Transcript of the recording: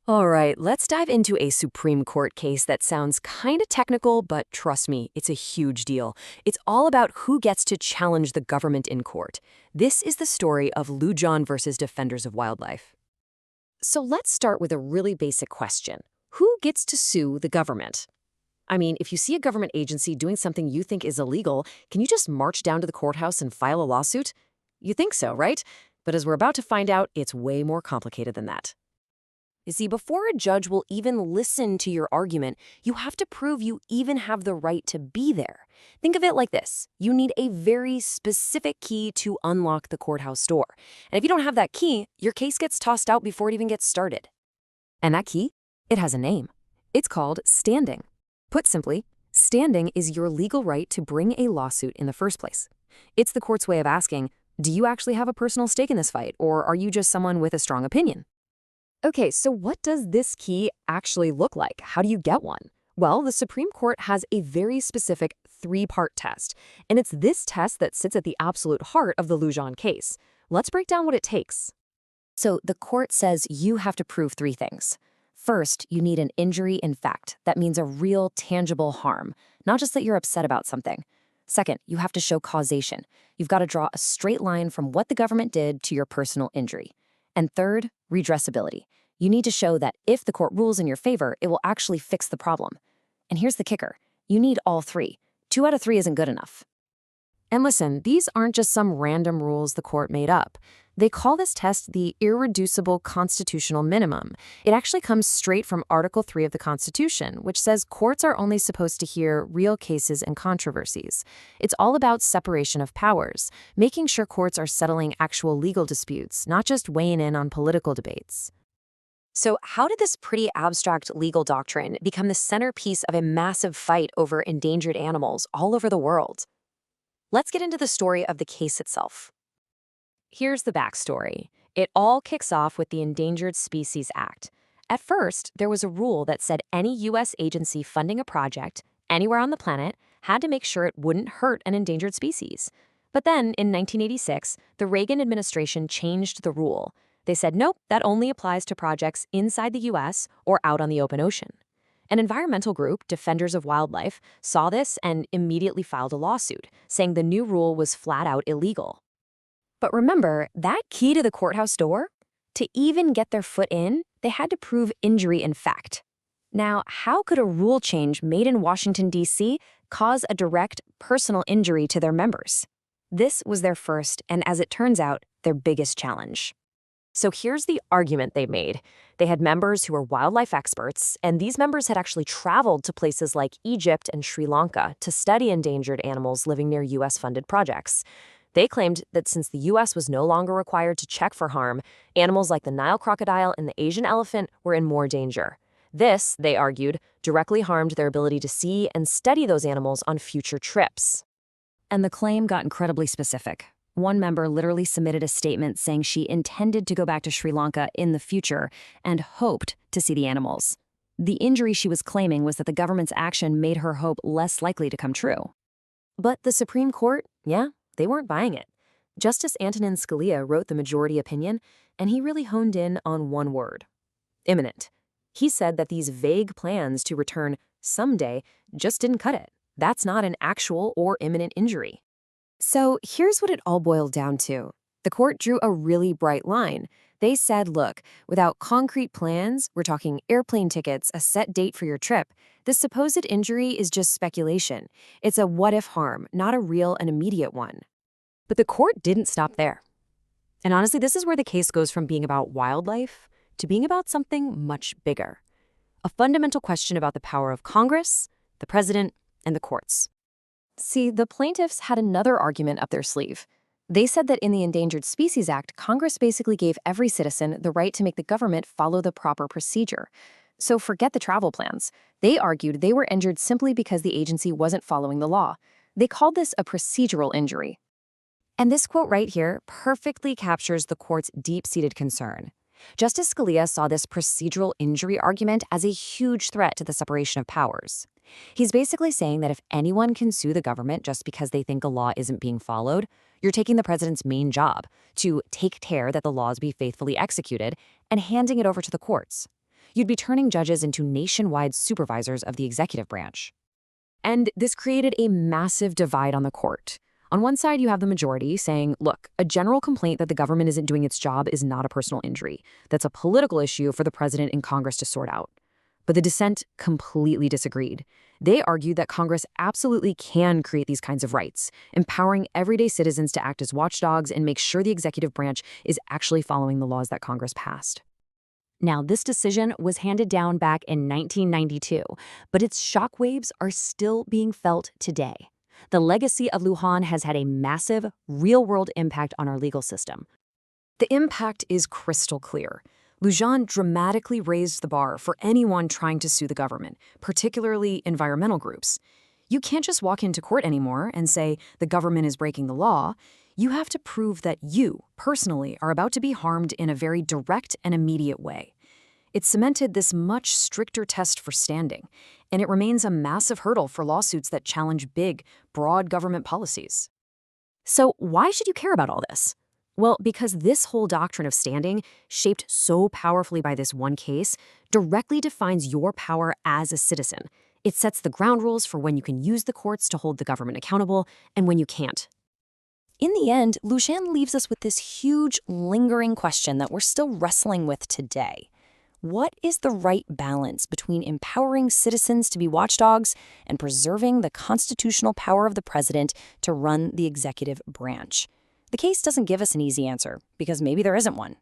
All right, let's dive into a Supreme Court case that sounds kind of technical, but trust me, it's a huge deal. It's all about who gets to challenge the government in court. This is the story of Lujan versus Defenders of Wildlife. So let's start with a really basic question. Who gets to sue the government? I mean, if you see a government agency doing something you think is illegal, can you just march down to the courthouse and file a lawsuit? You think so, right? But as we're about to find out, it's way more complicated than that. You see, before a judge will even listen to your argument, you have to prove you even have the right to be there. Think of it like this. You need a very specific key to unlock the courthouse door. And if you don't have that key, your case gets tossed out before it even gets started. And that key? It has a name. It's called standing. Put simply, standing is your legal right to bring a lawsuit in the first place. It's the court's way of asking, do you actually have a personal stake in this fight, or are you just someone with a strong opinion? Okay, so what does this key actually look like? How do you get one? Well, the Supreme Court has a very specific three-part test, and it's this test that sits at the absolute heart of the Lujan case. Let's break down what it takes. So the court says you have to prove three things. First, you need an injury in fact. That means a real, tangible harm, not just that you're upset about something. Second, you have to show causation. You've got to draw a straight line from what the government did to your personal injury. And third, redressability. You need to show that if the court rules in your favor, it will actually fix the problem. And here's the kicker. You need all three. 2 out of 3 isn't good enough. And listen, these aren't just some random rules the court made up. They call this test the irreducible constitutional minimum. It actually comes straight from Article 3 of the Constitution, which says courts are only supposed to hear real cases and controversies. It's all about separation of powers, making sure courts are settling actual legal disputes, not just weighing in on political debates. So how did this pretty abstract legal doctrine become the centerpiece of a massive fight over endangered animals all over the world? Let's get into the story of the case itself. Here's the backstory. It all kicks off with the Endangered Species Act. At first, there was a rule that said any U.S. agency funding a project anywhere on the planet had to make sure it wouldn't hurt an endangered species. But then, in 1986, the Reagan administration changed the rule. They said, nope, that only applies to projects inside the U.S. or out on the open ocean. An environmental group, Defenders of Wildlife, saw this and immediately filed a lawsuit, saying the new rule was flat out illegal. But remember, that key to the courthouse door? To even get their foot in, they had to prove injury in fact. Now, how could a rule change made in Washington, D.C. cause a direct, personal injury to their members? This was their first, and as it turns out, their biggest challenge. So here's the argument they made. They had members who were wildlife experts, and these members had actually traveled to places like Egypt and Sri Lanka to study endangered animals living near U.S.-funded projects. They claimed that since the U.S. was no longer required to check for harm, animals like the Nile crocodile and the Asian elephant were in more danger. This, they argued, directly harmed their ability to see and study those animals on future trips. And the claim got incredibly specific. One member literally submitted a statement saying she intended to go back to Sri Lanka in the future and hoped to see the animals. The injury she was claiming was that the government's action made her hope less likely to come true. But the Supreme Court, they weren't buying it. Justice Antonin Scalia wrote the majority opinion, and he really honed in on one word: imminent. He said that these vague plans to return someday just didn't cut it. That's not an actual or imminent injury. So here's what it all boiled down to. The court drew a really bright line. They said, look, without concrete plans, we're talking airplane tickets, a set date for your trip, the supposed injury is just speculation. It's a what-if harm, not a real and immediate one. But the court didn't stop there. And honestly, this is where the case goes from being about wildlife to being about something much bigger. A fundamental question about the power of Congress, the president, and the courts. See, the plaintiffs had another argument up their sleeve. They said that in the Endangered Species Act, Congress basically gave every citizen the right to make the government follow the proper procedure. So forget the travel plans. They argued they were injured simply because the agency wasn't following the law. They called this a procedural injury. And this quote right here perfectly captures the court's deep-seated concern. Justice Scalia saw this procedural injury argument as a huge threat to the separation of powers. He's basically saying that if anyone can sue the government just because they think a law isn't being followed, you're taking the president's main job, to take care that the laws be faithfully executed, and handing it over to the courts. You'd be turning judges into nationwide supervisors of the executive branch. And this created a massive divide on the court. On one side, you have the majority saying, look, a general complaint that the government isn't doing its job is not a personal injury. That's a political issue for the president and Congress to sort out. But the dissent completely disagreed. They argued that Congress absolutely can create these kinds of rights, empowering everyday citizens to act as watchdogs and make sure the executive branch is actually following the laws that Congress passed. Now, this decision was handed down back in 1992, but its shockwaves are still being felt today. The legacy of Lujan has had a massive, real-world impact on our legal system. The impact is crystal clear. Lujan dramatically raised the bar for anyone trying to sue the government, particularly environmental groups. You can't just walk into court anymore and say the government is breaking the law. You have to prove that you, personally, are about to be harmed in a very direct and immediate way. It cemented this much stricter test for standing, and it remains a massive hurdle for lawsuits that challenge big, broad government policies. So why should you care about all this? Well, because this whole doctrine of standing, shaped so powerfully by this one case, directly defines your power as a citizen. It sets the ground rules for when you can use the courts to hold the government accountable and when you can't. In the end, Lujan leaves us with this huge, lingering question that we're still wrestling with today. What is the right balance between empowering citizens to be watchdogs and preserving the constitutional power of the president to run the executive branch? The case doesn't give us an easy answer, because maybe there isn't one.